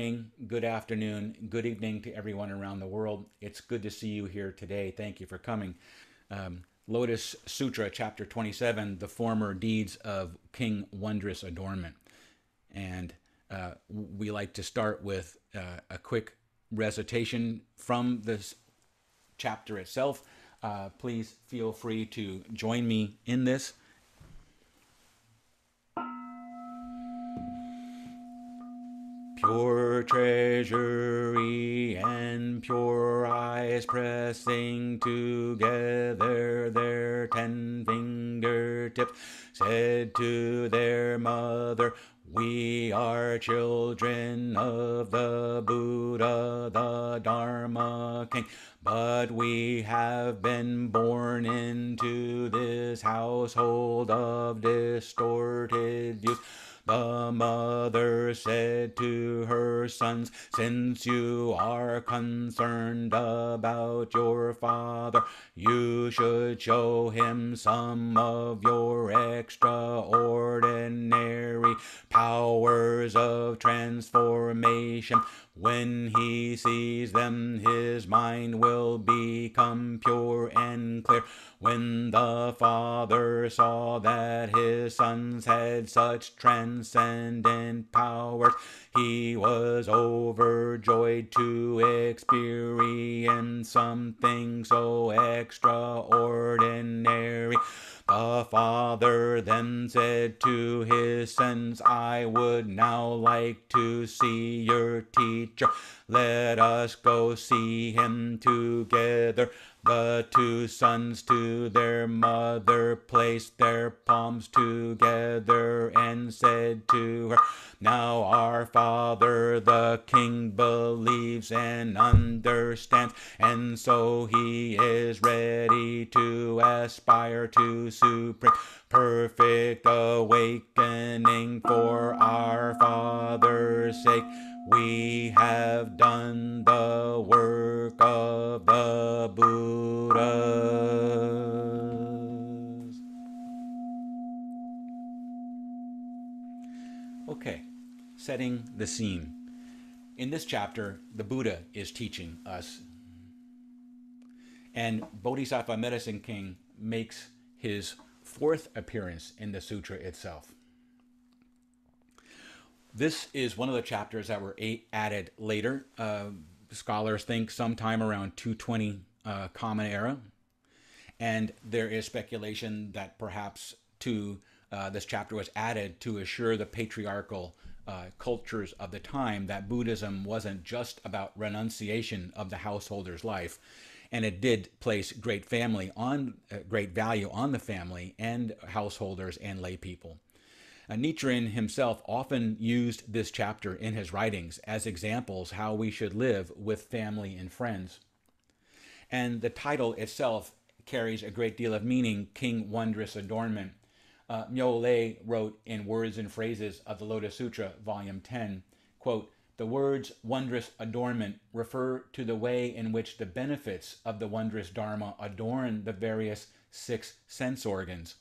morning, good afternoon, good evening to everyone around the world. It's good to see you here today. Thank you for coming. Lotus Sutra, chapter 27, the former deeds of King Wondrous Adornment. And we like to start with a quick recitation from this chapter itself. Please feel free to join me in this. Pure treasury and pure eyes pressing together their 10 fingertips said to their mother, "We are children of the Buddha, the Dharma King, but we have been born into this household of distorted views." The mother said to her sons, "Since you are concerned about your father, you should show him some of your extraordinary powers of transformation. When he sees them, his mind will become pure and clear." When the father saw that his sons had such transcendent powers, he was overjoyed to experience something so extraordinary. The father then said to his sons, "I would now like to see your teacher. Let us go see him together." The two sons to their mother placed their palms together and said to her, "Now our father the king believes and understands, and so he is ready to aspire to supreme perfect awakening for our father's sake. We have done the work of the Buddhas." Okay, setting the scene. In this chapter, the Buddha is teaching us, and Bodhisattva Medicine King makes his fourth appearance in the sutra itself. This is one of the chapters that were added later. Scholars think sometime around 220 Common Era. And there is speculation that perhaps this chapter was added to assure the patriarchal cultures of the time that Buddhism wasn't just about renunciation of the householder's life. And it did place great value on the family and householders and lay people. Nichiren himself often used this chapter in his writings as examples how we should live with family and friends. And the title itself carries a great deal of meaning, King Wondrous Adornment. Myo Lay wrote in Words and Phrases of the Lotus Sutra, Volume 10, quote, "The words wondrous adornment refer to the way in which the benefits of the wondrous Dharma adorn the various 6 sense organs,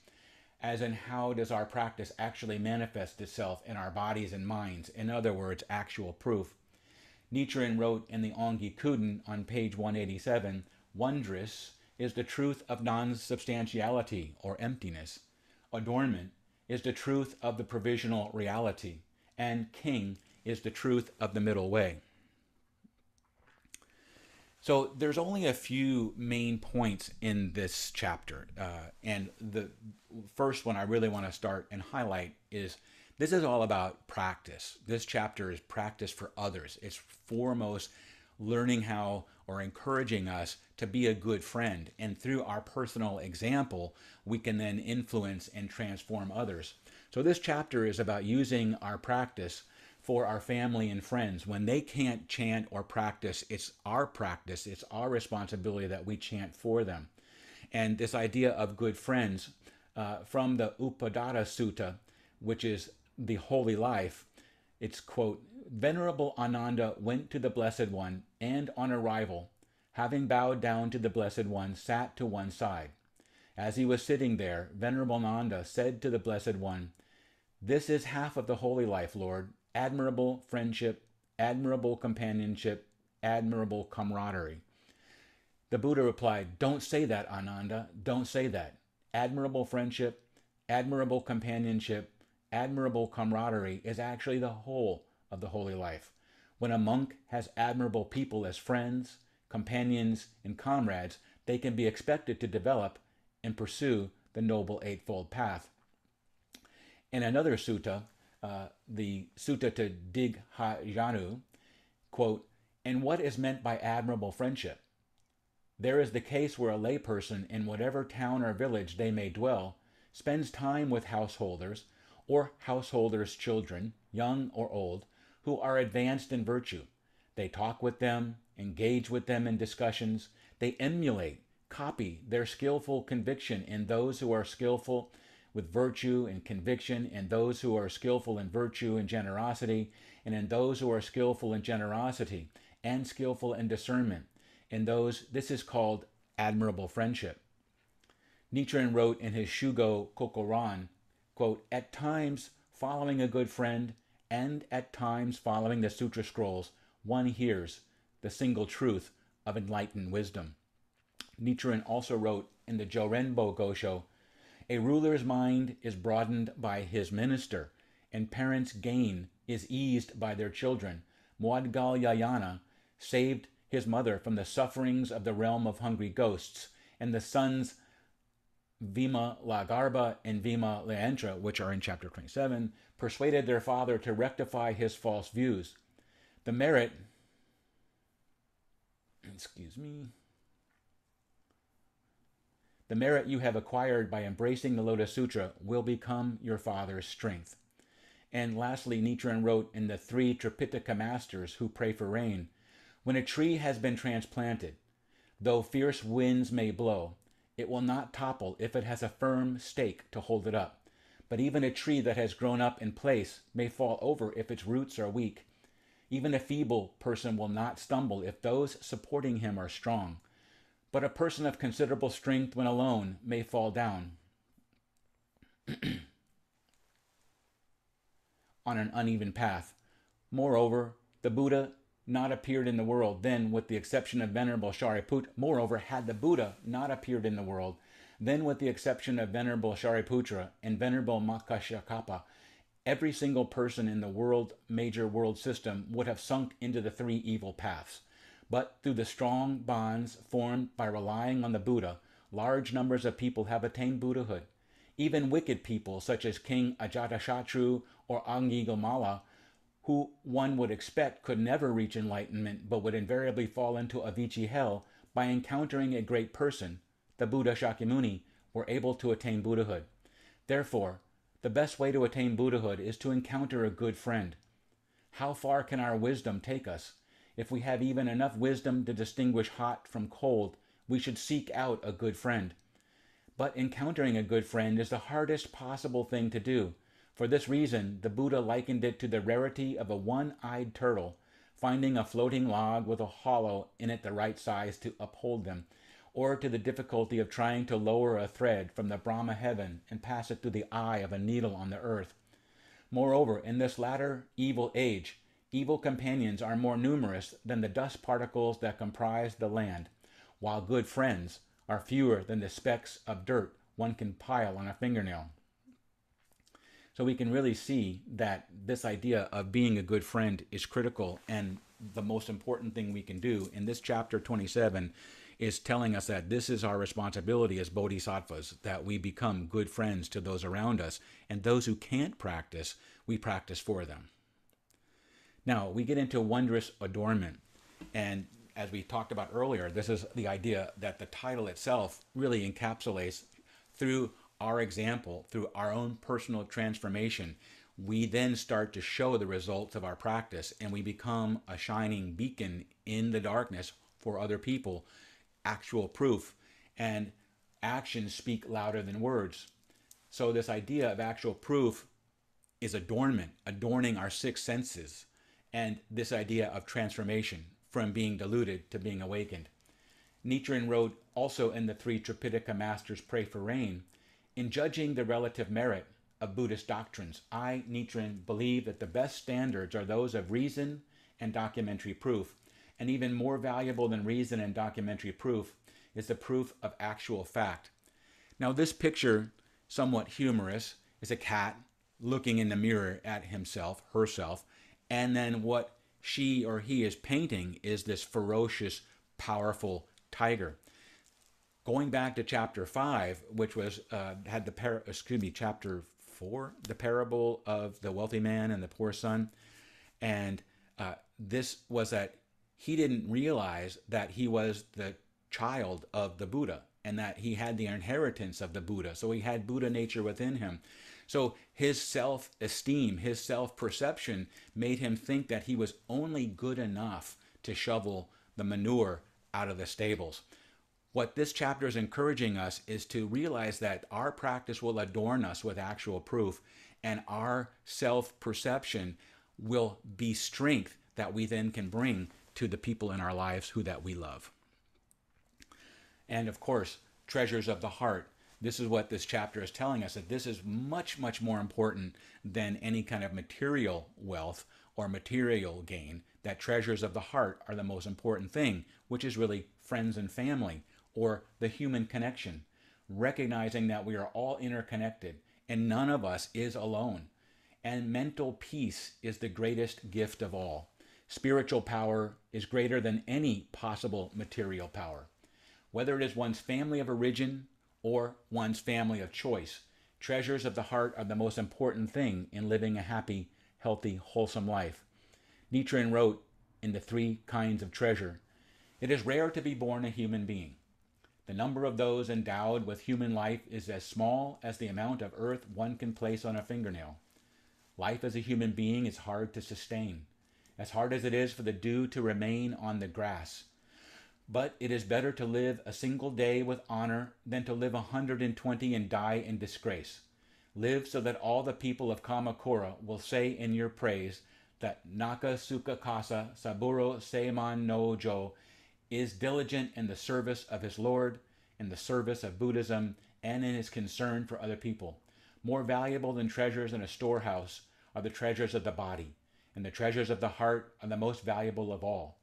as in how does our practice actually manifest itself in our bodies and minds, in other words, actual proof." Nichiren wrote in the Ongi Kuden on page 187, "Wondrous is the truth of non-substantiality or emptiness. Adornment is the truth of the provisional reality, and king is the truth of the middle way." So there's only a few main points in this chapter. And the first one I really want to start and highlight is this is all about practice. This chapter is practice for others. It's foremost learning how or encouraging us to be a good friend. And through our personal example, we can then influence and transform others. So this chapter is about using our practice for our family and friends. When they can't chant or practice, it's our practice, it's our responsibility that we chant for them. And this idea of good friends, from the Upadana Sutta, which is the holy life, it's, quote, "Venerable Ananda went to the Blessed One, and on arrival, having bowed down to the Blessed One, sat to one side. As he was sitting there, Venerable Ananda said to the Blessed One, 'This is half of the holy life, Lord, admirable friendship admirable companionship, admirable camaraderie. The Buddha replied, "Don't say that, Ananda. Don't say that. Admirable friendship, admirable companionship, admirable camaraderie is actually the whole of the holy life. When a monk has admirable people as friends, companions, and comrades, they can be expected to develop and pursue the Noble Eightfold Path." In another sutta, the Sutta to Digha quote, "And what is meant by admirable friendship? There is the case where a layperson, in whatever town or village they may dwell, spends time with householders or householders' children, young or old, who are advanced in virtue. They talk with them, engage with them in discussions. They emulate, copy their skillful conviction in those who are skillful with virtue and conviction, and those who are skillful in virtue and generosity, and in those who are skillful in generosity and skillful in discernment. In those, this is called admirable friendship." Nichiren wrote in his Shugo Kokoran, quote, "At times, following a good friend, and at times following the sutra scrolls, one hears the single truth of enlightened wisdom." Nichiren also wrote in the Jorenbo Gosho, "A ruler's mind is broadened by his minister, and parents' gain is eased by their children. Muadgalyayana saved his mother from the sufferings of the realm of hungry ghosts, and the sons Vima Lagarba and Vima Leantra, which are in chapter 27, persuaded their father to rectify his false views. The merit, the merit you have acquired by embracing the Lotus Sutra will become your father's strength." And lastly, Nichiren wrote in the three Tripitaka masters who pray for rain, "When a tree has been transplanted, though fierce winds may blow, it will not topple if it has a firm stake to hold it up. But even a tree that has grown up in place may fall over if its roots are weak. Even a feeble person will not stumble if those supporting him are strong. But a person of considerable strength when alone may fall down on an uneven path. Moreover, the Buddha not appeared in the world, then with the exception of Venerable Shariputra, moreover, had the Buddha not appeared in the world, then with the exception of Venerable Shariputra and Venerable Makashakapa, every single person in the world, major world system would have sunk into the three evil paths. But through the strong bonds formed by relying on the Buddha, large numbers of people have attained Buddhahood. Even wicked people such as King Ajatashatru or Angigomala, who one would expect could never reach enlightenment but would invariably fall into Avicii hell, by encountering a great person, the Buddha Shakyamuni, were able to attain Buddhahood. Therefore, the best way to attain Buddhahood is to encounter a good friend. How far can our wisdom take us? If we have even enough wisdom to distinguish hot from cold, we should seek out a good friend. But encountering a good friend is the hardest possible thing to do. For this reason, the Buddha likened it to the rarity of a one-eyed turtle finding a floating log with a hollow in it the right size to uphold them, or to the difficulty of trying to lower a thread from the Brahma heaven and pass it through the eye of a needle on the earth. Moreover, in this latter evil age, evil companions are more numerous than the dust particles that comprise the land, while good friends are fewer than the specks of dirt one can pile on a fingernail. So we can really see that this idea of being a good friend is critical, and the most important thing we can do in this chapter 27 is telling us that this is our responsibility as bodhisattvas, that we become good friends to those around us, and those who can't practice, we practice for them. Now, we get into wondrous adornment, and as we talked about earlier, this is the idea that the title itself really encapsulates through our example, through our own personal transformation. We then start to show the results of our practice, and we become a shining beacon in the darkness for other people, actual proof, and actions speak louder than words. So this idea of actual proof is adornment, adorning our six senses, and this idea of transformation from being deluded to being awakened. Nichiren wrote also in the three Tripitaka Masters Pray for Rain, in judging the relative merit of Buddhist doctrines, I, Nichiren, believe that the best standards are those of reason and documentary proof. And even more valuable than reason and documentary proof is the proof of actual fact. Now, this picture, somewhat humorous, is a cat looking in the mirror at himself, herself, and then what she or he is painting is this ferocious, powerful tiger. Going back to chapter 5, which was had the chapter 4, the parable of the wealthy man and the poor son, and this was that he didn't realize that he was the child of the Buddha and that he had the inheritance of the Buddha. So he had Buddha nature within him. So his self-esteem, his self-perception made him think that he was only good enough to shovel the manure out of the stables. What this chapter is encouraging us is to realize that our practice will adorn us with actual proof, and our self-perception will be strength that we then can bring to the people in our lives who that we love. And of course, treasures of the heart. This is what this chapter is telling us, that this is much, much more important than any kind of material wealth or material gain, that treasures of the heart are the most important thing, which is really friends and family, or the human connection, recognizing that we are all interconnected and none of us is alone. And mental peace is the greatest gift of all. Spiritual power is greater than any possible material power. Whether it is one's family of origin or one's family of choice, treasures of the heart are the most important thing in living a happy, healthy, wholesome life. Nichiren wrote in The 3 Kinds of Treasure, "It is rare to be born a human being. The number of those endowed with human life is as small as the amount of earth one can place on a fingernail. Life as a human being is hard to sustain, as hard as it is for the dew to remain on the grass. But it is better to live a single day with honor than to live 120 and die in disgrace. Live so that all the people of Kamakura will say in your praise that Naka Suka Kasa Saburo Seiman no Jo is diligent in the service of his Lord, in the service of Buddhism, and in his concern for other people. More valuable than treasures in a storehouse are the treasures of the body, and the treasures of the heart are the most valuable of all.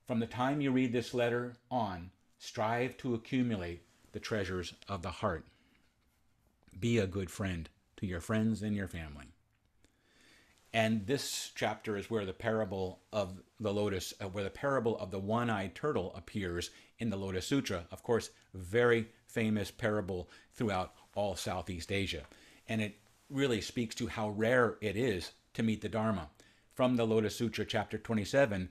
From the time you read this letter on, strive to accumulate the treasures of the heart. Be a good friend to your friends and your family." And this chapter is where the parable of the lotus, where the parable of the one-eyed turtle appears in the Lotus Sutra. Of course, very famous parable throughout all Southeast Asia. And it really speaks to how rare it is to meet the Dharma. From the Lotus Sutra, chapter 27,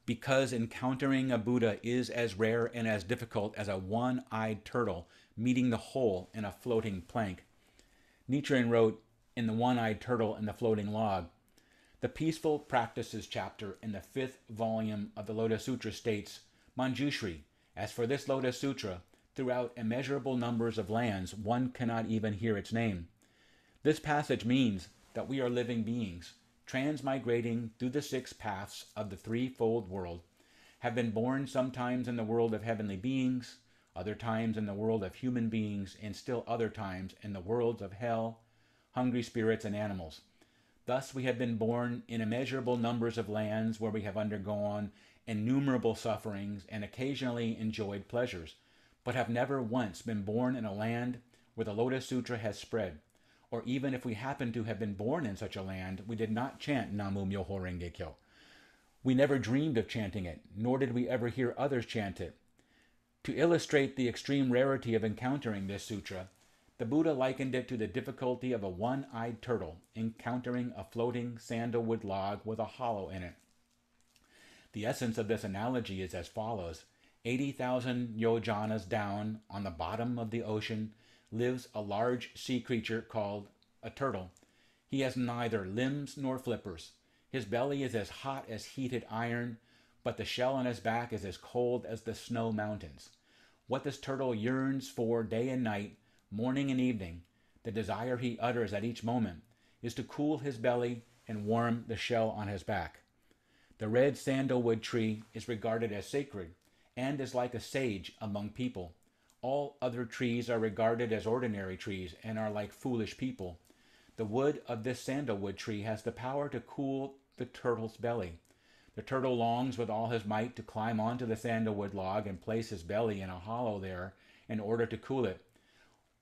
because encountering a Buddha is as rare and as difficult as a one-eyed turtle meeting the whole in a floating plank. Nichiren wrote in The One-Eyed Turtle and the Floating Log, "The Peaceful Practices chapter in the 5th volume of the Lotus Sutra states, Manjushri, as for this Lotus Sutra, throughout immeasurable numbers of lands, one cannot even hear its name. This passage means that we are living beings, transmigrating through the 6 paths of the threefold world, have been born sometimes in the world of heavenly beings, other times in the world of human beings, and still other times in the worlds of hell, hungry spirits, and animals. Thus we have been born in immeasurable numbers of lands where we have undergone innumerable sufferings and occasionally enjoyed pleasures, but have never once been born in a land where the Lotus Sutra has spread. Or even if we happen to have been born in such a land, we did not chant Namu Myoho Renge Kyo. We never dreamed of chanting it, nor did we ever hear others chant it. To illustrate the extreme rarity of encountering this sutra, the Buddha likened it to the difficulty of a one-eyed turtle encountering a floating sandalwood log with a hollow in it. The essence of this analogy is as follows. 80,000 yojanas down on the bottom of the ocean lives a large sea creature called a turtle. He has neither limbs nor flippers. His belly is as hot as heated iron, but the shell on his back is as cold as the snow mountains. What this turtle yearns for day and night, morning and evening, the desire he utters at each moment, is to cool his belly and warm the shell on his back. The red sandalwood tree is regarded as sacred and is like a sage among people. All other trees are regarded as ordinary trees and are like foolish people. The wood of this sandalwood tree has the power to cool the turtle's belly, The turtle longs with all his might to climb onto the sandalwood log and place his belly in a hollow there in order to cool it,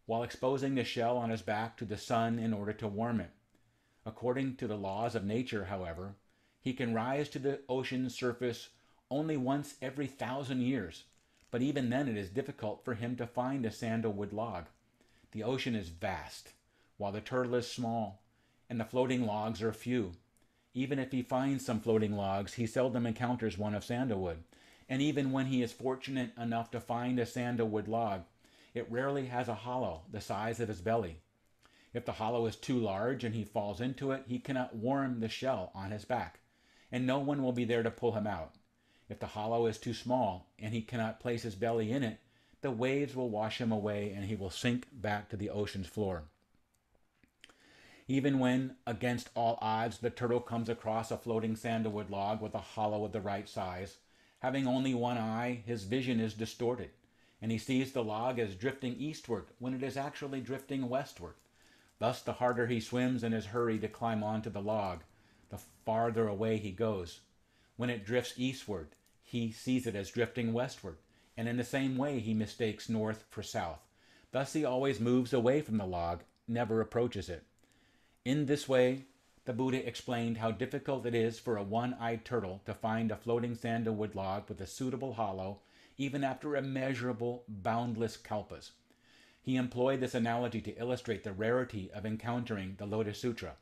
while exposing the shell on his back to the sun in order to warm it. According to the laws of nature, however, he can rise to the ocean's surface only once every 1,000 years, but even then it is difficult for him to find a sandalwood log. The ocean is vast, while the turtle is small, and the floating logs are few. Even if he finds some floating logs, he seldom encounters one of sandalwood, and even when he is fortunate enough to find a sandalwood log, it rarely has a hollow the size of his belly. If the hollow is too large and he falls into it, he cannot warm the shell on his back, and no one will be there to pull him out. If the hollow is too small and he cannot place his belly in it, the waves will wash him away and he will sink back to the ocean's floor. Even when, against all odds, the turtle comes across a floating sandalwood log with a hollow of the right size, having only one eye, his vision is distorted, and he sees the log as drifting eastward when it is actually drifting westward. Thus, the harder he swims in his hurry to climb onto the log, the farther away he goes. When it drifts eastward, he sees it as drifting westward, and in the same way he mistakes north for south. Thus he always moves away from the log, never approaches it. In this way, the Buddha explained how difficult it is for a one-eyed turtle to find a floating sandalwood log with a suitable hollow, even after immeasurable, boundless kalpas. He employed this analogy to illustrate the rarity of encountering the Lotus Sutra.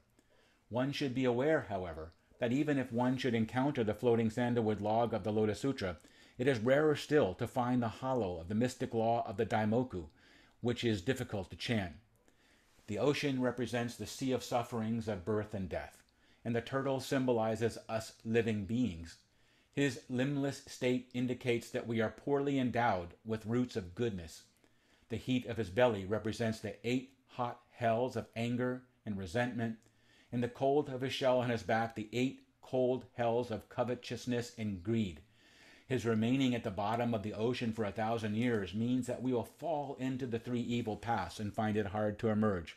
One should be aware, however, that even if one should encounter the floating sandalwood log of the Lotus Sutra, it is rarer still to find the hollow of the mystic law of the Daimoku, which is difficult to chant. The ocean represents the sea of sufferings of birth and death, and the turtle symbolizes us living beings. His limbless state indicates that we are poorly endowed with roots of goodness. The heat of his belly represents the 8 hot hells of anger and resentment, and the cold of his shell on his back, the 8 cold hells of covetousness and greed. His remaining at the bottom of the ocean for 1,000 years means that we will fall into the 3 evil paths and find it hard to emerge.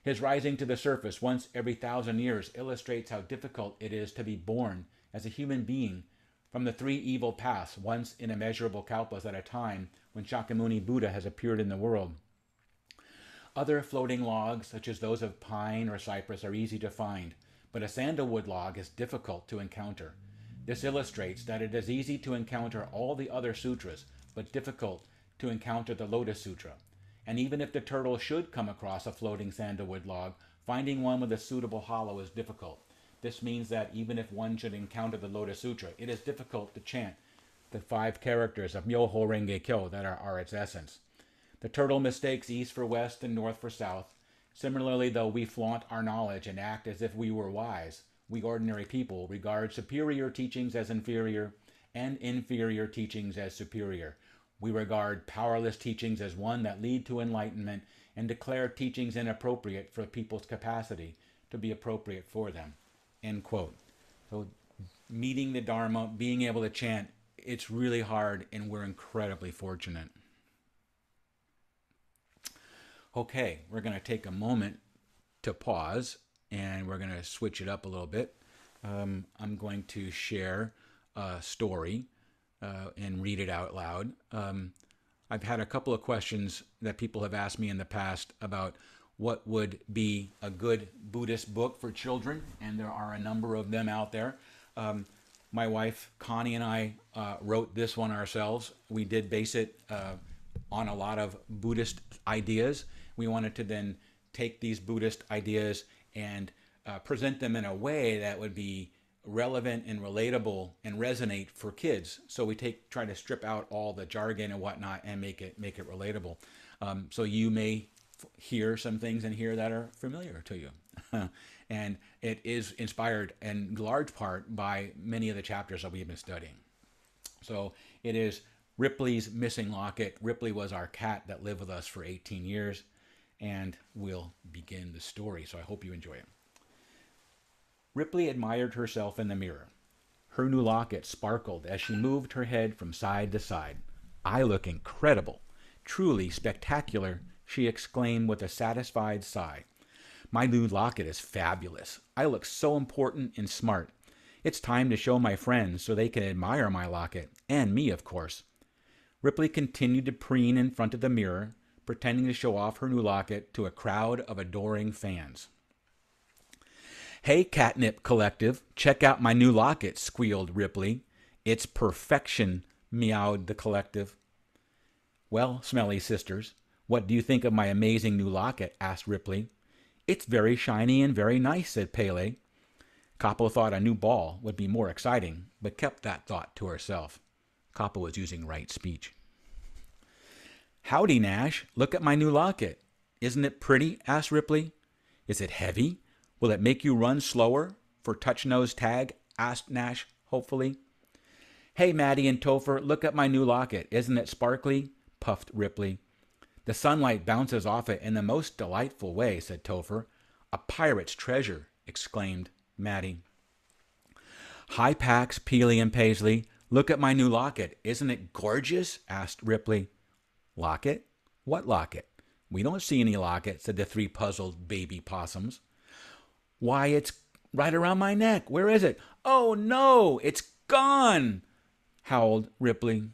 His rising to the surface once every 1,000 years illustrates how difficult it is to be born as a human being from the 3 evil paths once in immeasurable kalpas at a time when Shakyamuni Buddha has appeared in the world. Other floating logs, such as those of pine or cypress, are easy to find, but a sandalwood log is difficult to encounter. This illustrates that it is easy to encounter all the other sutras, but difficult to encounter the Lotus Sutra. And even if the turtle should come across a floating sandalwood log, finding one with a suitable hollow is difficult. This means that even if one should encounter the Lotus Sutra, it is difficult to chant the 5 characters of Myoho Renge Kyo that are its essence. The turtle mistakes east for west and north for south. Similarly, though we flaunt our knowledge and act as if we were wise, we ordinary people regard superior teachings as inferior and inferior teachings as superior. We regard powerless teachings as one that lead to enlightenment and declare teachings inappropriate for people's capacity to be appropriate for them. End quote. So meeting the Dharma, being able to chant, it's really hard, and we're incredibly fortunate. Okay, we're going to take a moment to pause, and we're going to switch it up a little bit. I'm going to share a story and read it out loud. I've had a couple of questions that people have asked me in the past about what would be a good Buddhist book for children, and there are a number of them out there. My wife, Connie, and I wrote this one ourselves. We did base it on a lot of Buddhist ideas. We wanted to then take these Buddhist ideas and present them in a way that would be relevant and relatable and resonate for kids. So we try to strip out all the jargon and whatnot and make it relatable. So you may hear some things in here that are familiar to you. And it is inspired in large part by many of the chapters that we've been studying. So it is Ripley's Missing Locket. Ripley was our cat that lived with us for 18 years. And we'll begin the story, so I hope you enjoy it. Ripley admired herself in the mirror. Her new locket sparkled as she moved her head from side to side. "I look incredible, truly spectacular," she exclaimed with a satisfied sigh. "My new locket is fabulous. I look so important and smart. It's time to show my friends so they can admire my locket, and me, of course. Ripley continued to preen in front of the mirror, pretending to show off her new locket to a crowd of adoring fans. "Hey, Catnip Collective, check out my new locket," squealed Ripley. "It's perfection," meowed the collective. "Well, smelly sisters, what do you think of my amazing new locket?" asked Ripley. "It's very shiny and very nice," said Pele. Capo thought a new ball would be more exciting, but kept that thought to herself. Capo was using right speech. "Howdy, Nash. Look at my new locket. Isn't it pretty?" asked Ripley. "Is it heavy? Will it make you run slower for Touch-Nose Tag?" asked Nash hopefully. "Hey, Maddie and Topher, look at my new locket. Isn't it sparkly?" puffed Ripley. "The sunlight bounces off it in the most delightful way," said Topher. "A pirate's treasure," exclaimed Maddie. "Hi, Pax, Peely, and Paisley. Look at my new locket. Isn't it gorgeous?" asked Ripley. "Locket? What locket? We don't see any locket," said the three puzzled baby possums. "Why, it's right around my neck. Where is it? Oh, no, it's gone!" howled Ripley.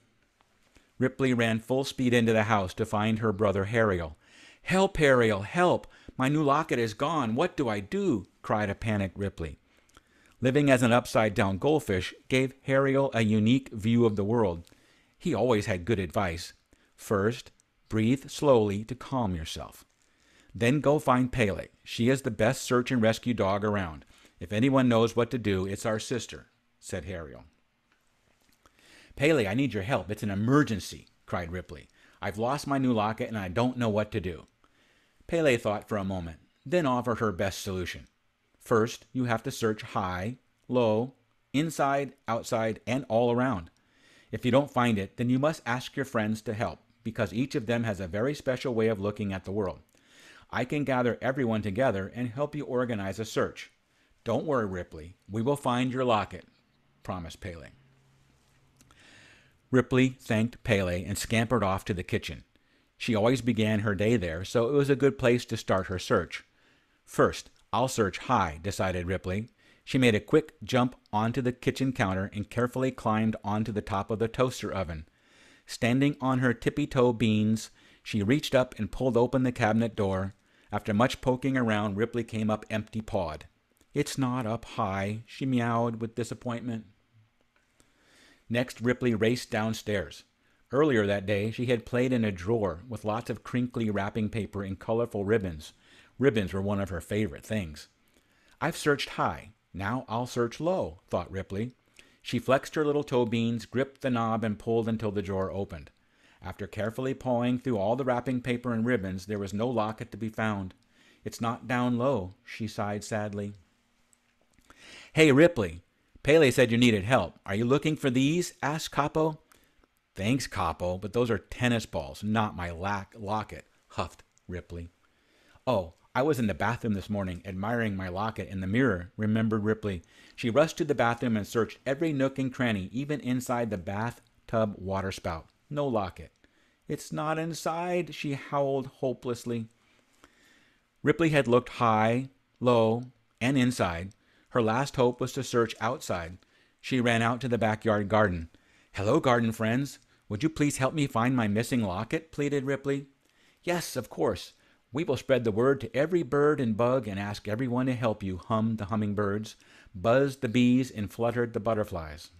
Ripley ran full speed into the house to find her brother Hariel. "Help, Hariel, help! My new locket is gone. What do I do?" cried a panicked Ripley. Living as an upside-down goldfish gave Hariel a unique view of the world. He always had good advice. First, breathe slowly to calm yourself. Then go find Pele. She is the best search and rescue dog around. If anyone knows what to do, it's our sister," said Hariel. "Pele, I need your help. It's an emergency," cried Ripley. "I've lost my new locket and I don't know what to do." Pele thought for a moment, then offered her best solution. "First, you have to search high, low, inside, outside, and all around. If you don't find it, then you must ask your friends to help, because each of them has a very special way of looking at the world. I can gather everyone together and help you organize a search. Don't worry, Ripley. We will find your locket," promised Pele. Ripley thanked Pele and scampered off to the kitchen. She always began her day there, so it was a good place to start her search. "First, I'll search high," decided Ripley. She made a quick jump onto the kitchen counter and carefully climbed onto the top of the toaster oven. Standing on her tippy-toe beans, she reached up and pulled open the cabinet door. After much poking around, Ripley came up empty-pawed. "It's not up high," she meowed with disappointment. Next, Ripley raced downstairs. Earlier that day, she had played in a drawer with lots of crinkly wrapping paper and colorful ribbons. Ribbons were one of her favorite things. "I've searched high. Now I'll search low," thought Ripley. She flexed her little toe beans, gripped the knob, and pulled until the drawer opened. After carefully pawing through all the wrapping paper and ribbons, there was no locket to be found. "It's not down low," she sighed sadly. "Hey, Ripley, Pele said you needed help. Are you looking for these?" asked Capo. "Thanks, Capo, but those are tennis balls, not my locket," huffed Ripley. "Oh, I was in the bathroom this morning admiring my locket in the mirror," remembered Ripley. She rushed to the bathroom and searched every nook and cranny, even inside the bathtub waterspout. No locket. "It's not inside," she howled hopelessly. Ripley had looked high, low, and inside. Her last hope was to search outside. She ran out to the backyard garden. "Hello, garden friends. Would you please help me find my missing locket?" pleaded Ripley. "Yes, of course. We will spread the word to every bird and bug and ask everyone to help you," hummed the hummingbirds, buzzed the bees, and fluttered the butterflies.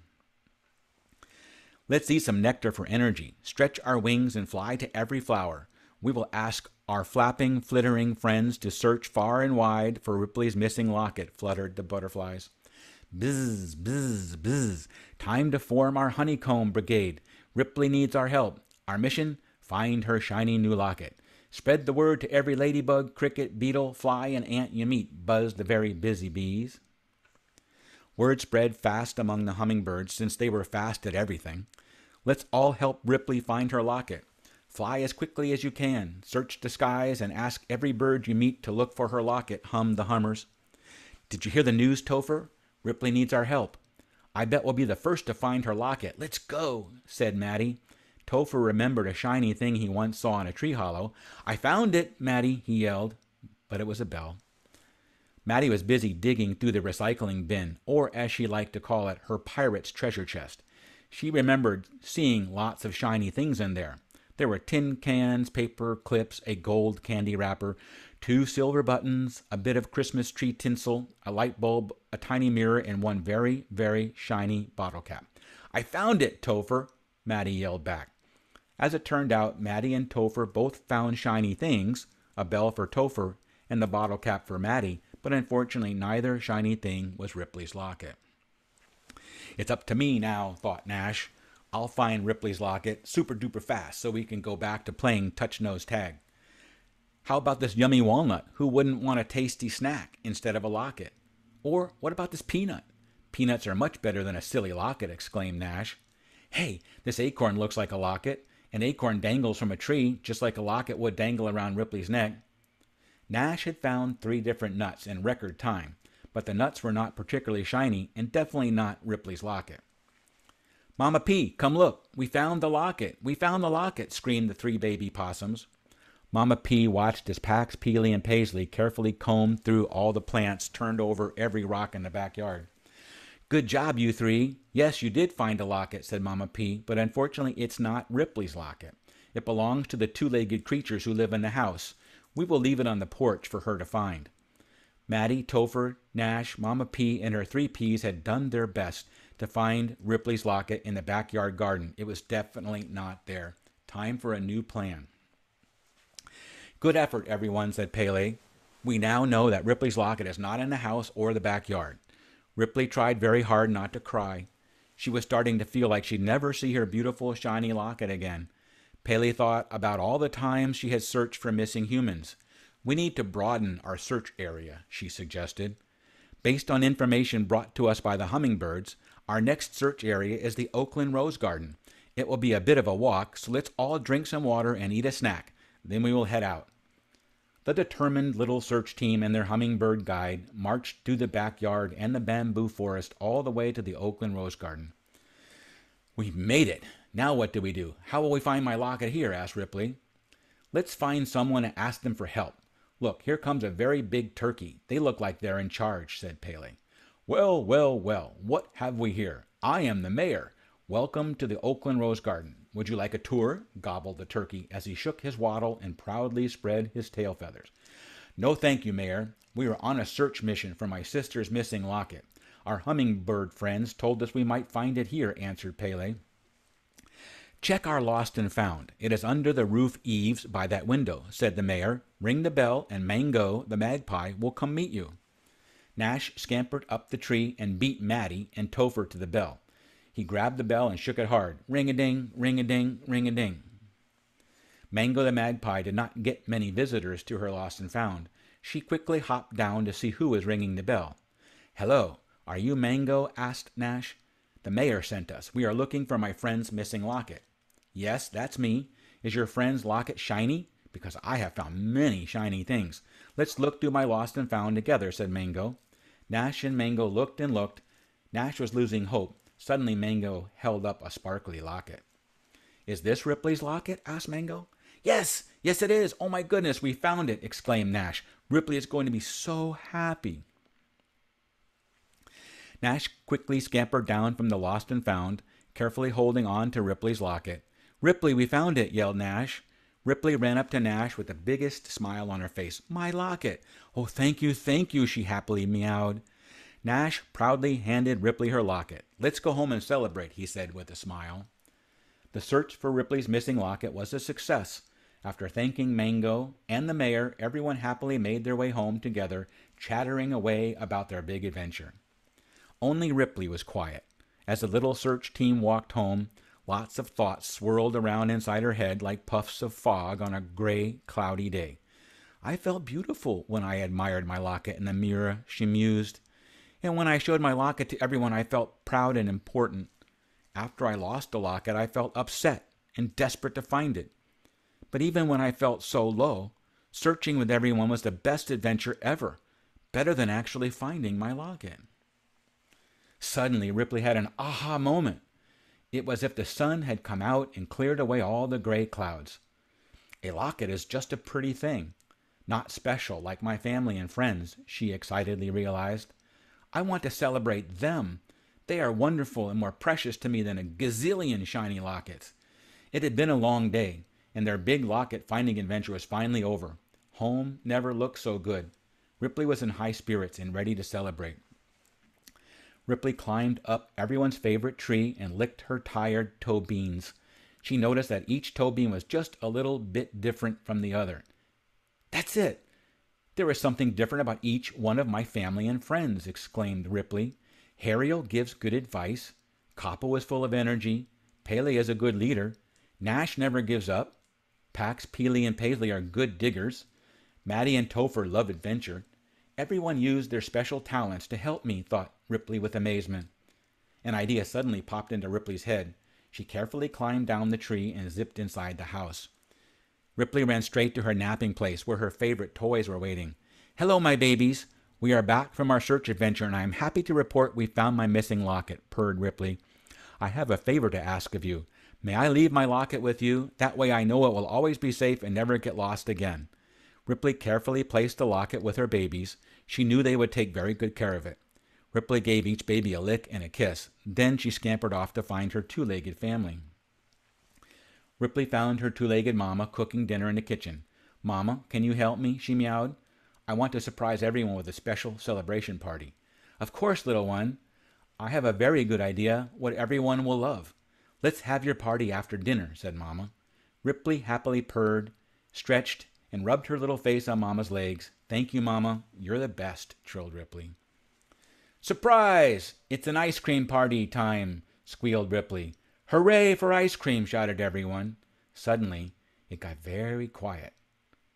"Let's eat some nectar for energy, stretch our wings, and fly to every flower. We will ask our flapping, flittering friends to search far and wide for Ripley's missing locket," fluttered the butterflies. "Buzz, buzz, buzz. Time to form our honeycomb brigade. Ripley needs our help. Our mission? Find her shiny new locket. Spread the word to every ladybug, cricket, beetle, fly, and ant you meet," buzzed the very busy bees. Word spread fast among the hummingbirds, since they were fast at everything. "Let's all help Ripley find her locket. Fly as quickly as you can. Search the skies and ask every bird you meet to look for her locket," hummed the hummers. "Did you hear the news, Topher? Ripley needs our help. I bet we'll be the first to find her locket. Let's go," said Maddie. Topher remembered a shiny thing he once saw in a tree hollow. "I found it, Maddie," he yelled, but it was a bell. Maddie was busy digging through the recycling bin, or as she liked to call it, her pirate's treasure chest. She remembered seeing lots of shiny things in there. There were tin cans, paper clips, a gold candy wrapper, 2 silver buttons, a bit of Christmas tree tinsel, a light bulb, a tiny mirror, and one very, very shiny bottle cap. "I found it, Topher!" Maddie yelled back. As it turned out, Maddie and Topher both found shiny things, a bell for Topher and the bottle cap for Maddie, but unfortunately neither shiny thing was Ripley's locket. "It's up to me now," thought Nash. "I'll find Ripley's locket super duper fast so we can go back to playing touch-nose tag. How about this yummy walnut? Who wouldn't want a tasty snack instead of a locket? Or what about this peanut? Peanuts are much better than a silly locket," exclaimed Nash. "Hey, this acorn looks like a locket. An acorn dangles from a tree just like a locket would dangle around Ripley's neck." Nash had found 3 different nuts in record time, but the nuts were not particularly shiny and definitely not Ripley's locket. "Mama P, come look. We found the locket. We found the locket," screamed the 3 baby possums. Mama P watched as Pax, Peely, and Paisley carefully combed through all the plants, turned over every rock in the backyard. "Good job, you 3. Yes, you did find a locket," said Mama P, "but unfortunately it's not Ripley's locket. It belongs to the 2-legged creatures who live in the house. We will leave it on the porch for her to find." Maddie, Topher, Nash, Mama P, and her 3 Ps had done their best to find Ripley's locket in the backyard garden. It was definitely not there. Time for a new plan. "Good effort, everyone," said Pele. "We now know that Ripley's locket is not in the house or the backyard." Ripley tried very hard not to cry. She was starting to feel like she'd never see her beautiful, shiny locket again. Pele thought about all the times she had searched for missing humans. "We need to broaden our search area," she suggested. "Based on information brought to us by the hummingbirds, our next search area is the Oakland Rose Garden. It will be a bit of a walk, so let's all drink some water and eat a snack. Then we will head out." The determined little search team and their hummingbird guide marched through the backyard and the bamboo forest all the way to the Oakland Rose Garden. "We've made it. Now what do we do? How will we find my locket here?" asked Ripley. "Let's find someone and ask them for help. Look, here comes a very big turkey. They look like they're in charge," said Pele. "Well, well, well, what have we here? I am the mayor. Welcome to the Oakland Rose Garden. Would you like a tour?" gobbled the turkey as he shook his wattle and proudly spread his tail feathers. "No thank you, Mayor. We are on a search mission for my sister's missing locket. Our hummingbird friends told us we might find it here," answered Pele. "Check our lost and found. It is under the roof eaves by that window," said the mayor. "Ring the bell and Mango, the magpie, will come meet you." Nash scampered up the tree and beat Maddie and Topher to the bell. He grabbed the bell and shook it hard. Ring-a-ding, ring-a-ding, ring-a-ding. Mango the magpie did not get many visitors to her lost and found. She quickly hopped down to see who was ringing the bell. "Hello, are you Mango?" asked Nash. "The mayor sent us. We are looking for my friend's missing locket." "Yes, that's me. Is your friend's locket shiny? Because I have found many shiny things. Let's look through my lost and found together," said Mango. Nash and Mango looked and looked. Nash was losing hope. Suddenly Mango held up a sparkly locket. "Is this Ripley's locket?" asked Mango. "Yes, yes it is. Oh my goodness, we found it," exclaimed Nash. "Ripley is going to be so happy." Nash quickly scampered down from the lost and found, carefully holding on to Ripley's locket. "Ripley, we found it," yelled Nash. Ripley ran up to Nash with the biggest smile on her face. "My locket!" "Oh, thank you, she happily meowed. Nash proudly handed Ripley her locket. "Let's go home and celebrate," he said with a smile. The search for Ripley's missing locket was a success. After thanking Mango and the mayor, everyone happily made their way home together, chattering away about their big adventure. Only Ripley was quiet. As the little search team walked home, lots of thoughts swirled around inside her head like puffs of fog on a gray, cloudy day. "I felt beautiful when I admired my locket in the mirror," she mused. "And when I showed my locket to everyone, I felt proud and important. After I lost the locket, I felt upset and desperate to find it. But even when I felt so low, searching with everyone was the best adventure ever, better than actually finding my locket." Suddenly, Ripley had an aha moment. It was as if the sun had come out and cleared away all the gray clouds. "A locket is just a pretty thing, Not special like my family and friends, she excitedly realized. I want to celebrate them. They are wonderful and more precious to me than a gazillion shiny lockets. It had been a long day, and their big locket finding adventure was finally over. Home never looked so good. Ripley was in high spirits and ready to celebrate. Ripley climbed up everyone's favorite tree and licked her tired toe beans. She noticed that each toe bean was just a little bit different from the other. That's it! There is something different about each one of my family and friends, exclaimed Ripley. Hariel gives good advice. Kappo is full of energy. Pele is a good leader. Nash never gives up. Pax, Peely, and Paisley are good diggers. Maddie and Topher love adventure. Everyone used their special talents to help me, thought Ripley with amazement. An idea suddenly popped into Ripley's head. She carefully climbed down the tree and zipped inside the house. Ripley ran straight to her napping place where her favorite toys were waiting. Hello, my babies. We are back from our search adventure, and I am happy to report we found my missing locket, purred Ripley. I have a favor to ask of you. May I leave my locket with you? That way I know it will always be safe and never get lost again. Ripley carefully placed the locket with her babies. She knew they would take very good care of it. Ripley gave each baby a lick and a kiss. Then she scampered off to find her two-legged family. Ripley found her two-legged mama cooking dinner in the kitchen. Mama, can you help me? She meowed. I want to surprise everyone with a special celebration party. Of course, little one. I have a very good idea what everyone will love. Let's have your party after dinner, said Mama. Ripley happily purred, stretched, and rubbed her little face on Mama's legs. Thank you, Mama. You're the best, trilled Ripley. Surprise! It's an ice cream party time, squealed Ripley. Hooray for ice cream, shouted everyone. Suddenly, it got very quiet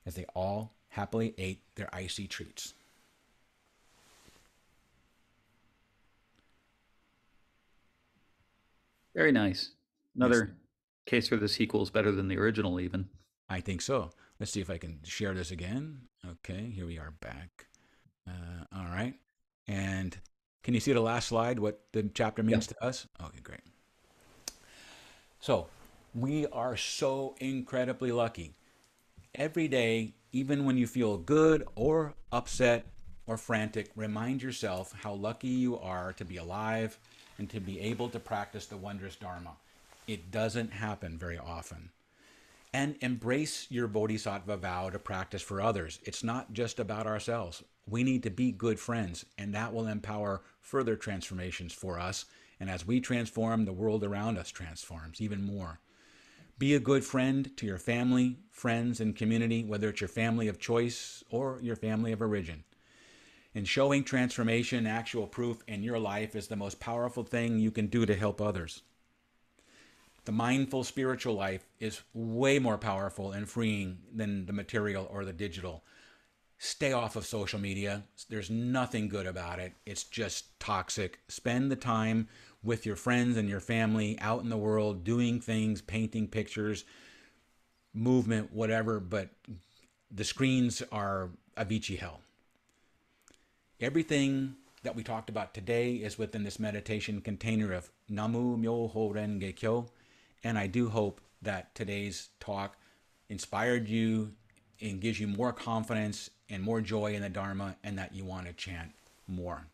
as they all happily ate their icy treats. Very nice. Yes, Another case where the sequel is better than the original, even. I think so. Let's see if I can share this again. Okay, here we are back. All right. And can you see the last slide, what the chapter Yeah. means to us? Okay, great. So, we are so incredibly lucky. Every day, even when you feel good or upset or frantic, remind yourself how lucky you are to be alive and to be able to practice the wondrous Dharma. It doesn't happen very often. And embrace your bodhisattva vow to practice for others. It's not just about ourselves. We need to be good friends, and that will empower further transformations for us. And as we transform, the world around us transforms even more. Be a good friend to your family, friends, and community, whether it's your family of choice or your family of origin. And showing transformation, actual proof in your life is the most powerful thing you can do to help others. The mindful spiritual life is way more powerful and freeing than the material or the digital. Stay off of social media. There's nothing good about it. It's just toxic. Spend the time with your friends and your family out in the world doing things, painting pictures, movement, whatever, but the screens are Avicii hell. Everything that we talked about today is within this meditation container of Namu Myoho Renge Kyo, and I do hope that today's talk inspired you and gives you more confidence and more joy in the Dharma, and that you want to chant more.